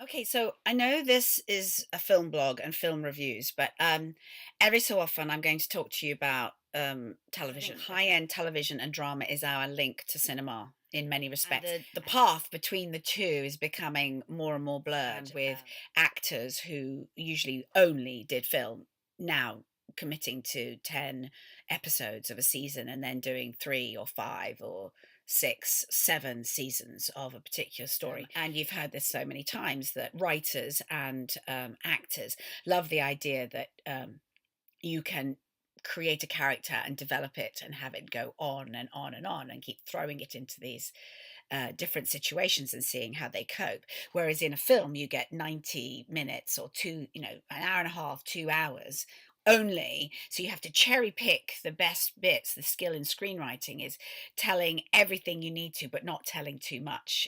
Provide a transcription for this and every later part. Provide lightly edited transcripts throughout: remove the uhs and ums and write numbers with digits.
Okay, so I know this is a film blog and film reviews, but every so often I'm going to talk to you about television. High-end television and drama is our link to cinema in many respects. The path between the two is becoming more and more blurred with actors who usually only did film now committing to 10 episodes of a season and then doing 3 or 5 or 6, 7 seasons of a particular story. And you've heard this so many times that writers and actors love the idea that you can create a character and develop it and have it go on and on and on and keep throwing it into these different situations and seeing how they cope. Whereas in a film, you get 90 minutes or an hour and a half, 2 hours only. So you have to cherry pick the best bits. The skill in screenwriting is telling everything you need to, but not telling too much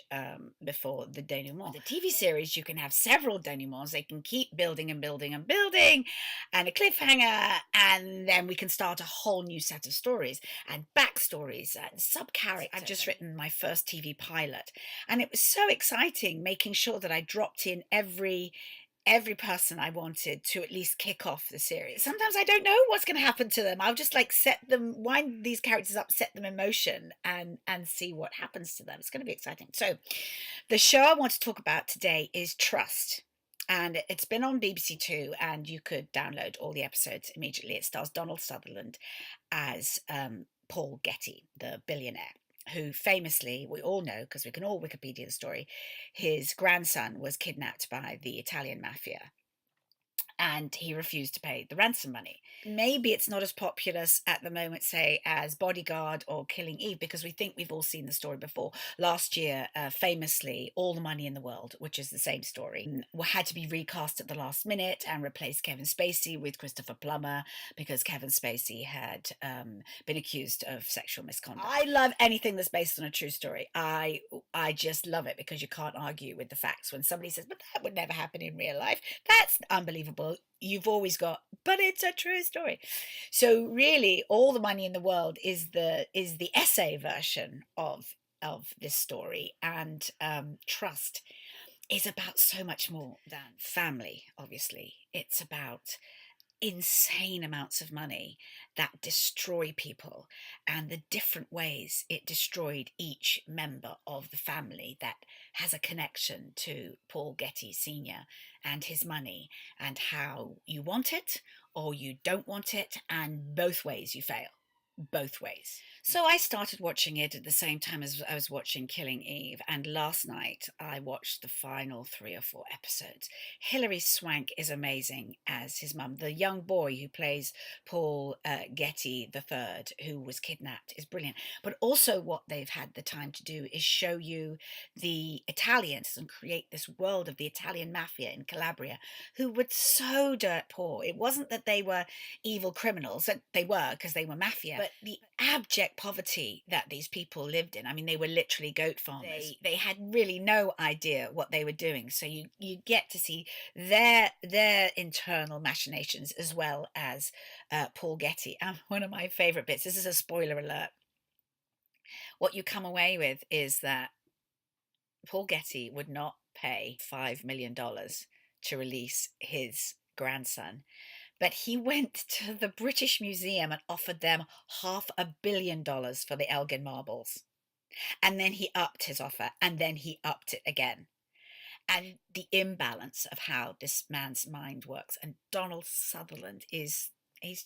before the denouement. The TV series, you can have several denouements. They can keep building and building and building, and a cliffhanger, and then we can start a whole new set of stories and backstories and sub-characters. I've just written my first TV pilot, and it was so exciting making sure that I dropped in every person I wanted to at least kick off the series. Sometimes I don't know what's going to happen to them. I'll just like wind these characters up, set them in motion, and see what happens to them. It's going to be exciting. So the show I want to talk about today is Trust. And it's been on BBC Two, and you could download all the episodes immediately. It stars Donald Sutherland as Paul Getty, the billionaire, who famously, we all know, because we can all Wikipedia the story, his grandson was kidnapped by the Italian mafia and he refused to pay the ransom money. Maybe it's not as popular at the moment, say, as Bodyguard or Killing Eve, because we think we've all seen the story before. Last year, famously, All the Money in the World, which is the same story, had to be recast at the last minute and replaced Kevin Spacey with Christopher Plummer because Kevin Spacey had been accused of sexual misconduct. I love anything that's based on a true story. I just love it because you can't argue with the facts. When somebody says, but that would never happen in real life, that's unbelievable. You've always got, but it's a true story. So really, All the Money in the World is the essay version of this story, and Trust is about so much more than family. Obviously, it's about insane amounts of money that destroy people and the different ways it destroyed each member of the family that has a connection to Paul Getty Sr. and his money, and how you want it or you don't want it, and both ways you fail. Both ways. So I started watching it at the same time as I was watching Killing Eve, and last night I watched the final 3 or 4 episodes. Hilary Swank is amazing as his mum. The young boy who plays Paul Getty III, who was kidnapped, is brilliant. But also what they've had the time to do is show you the Italians and create this world of the Italian mafia in Calabria, who were so dirt poor. It wasn't that they were evil criminals, that they were because they were mafia, but the abject poverty that these people lived in. I mean, they were literally goat farmers. They had really no idea what they were doing. So you get to see their internal machinations as well as Paul Getty. One of my favorite bits, this is a spoiler alert, what you come away with is that Paul Getty would not pay $5 million to release his grandson, but he went to the British Museum and offered them $500 million for the Elgin marbles. And then he upped his offer, and then he upped it again. And the imbalance of how this man's mind works. And Donald Sutherland he's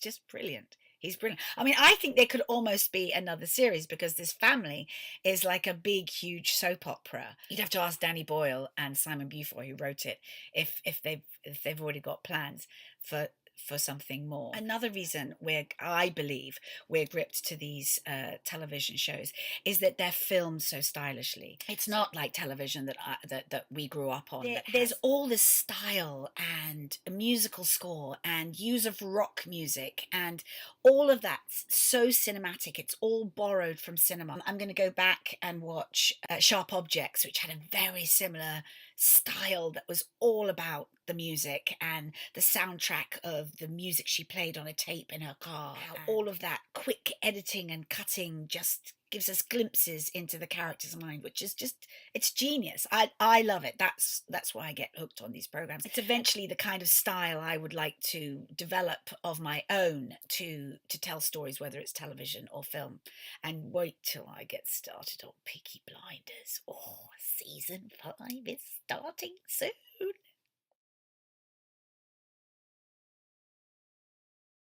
just brilliant. He's brilliant. I mean, I think there could almost be another series because this family is like a big, huge soap opera. You'd have to ask Danny Boyle and Simon Beaufoy, who wrote it, if they've already got plans for something more. Another reason I believe we're gripped to these television shows is that they're filmed so stylishly. It's not like television that we grew up on. There's all this style and a musical score and use of rock music and all of that's so cinematic. It's all borrowed from cinema. I'm going to go back and watch Sharp Objects, which had a very similar style that was all about the music and the soundtrack of the music she played on a tape in her car. How all of that quick editing and cutting just gives us glimpses into the character's mind, which is just, it's genius. I love it. That's why I get hooked on these programs. It's eventually the kind of style I would like to develop of my own to tell stories, whether it's television or film. And wait till I get started on Peaky Blinders. Oh, season 5 is starting soon.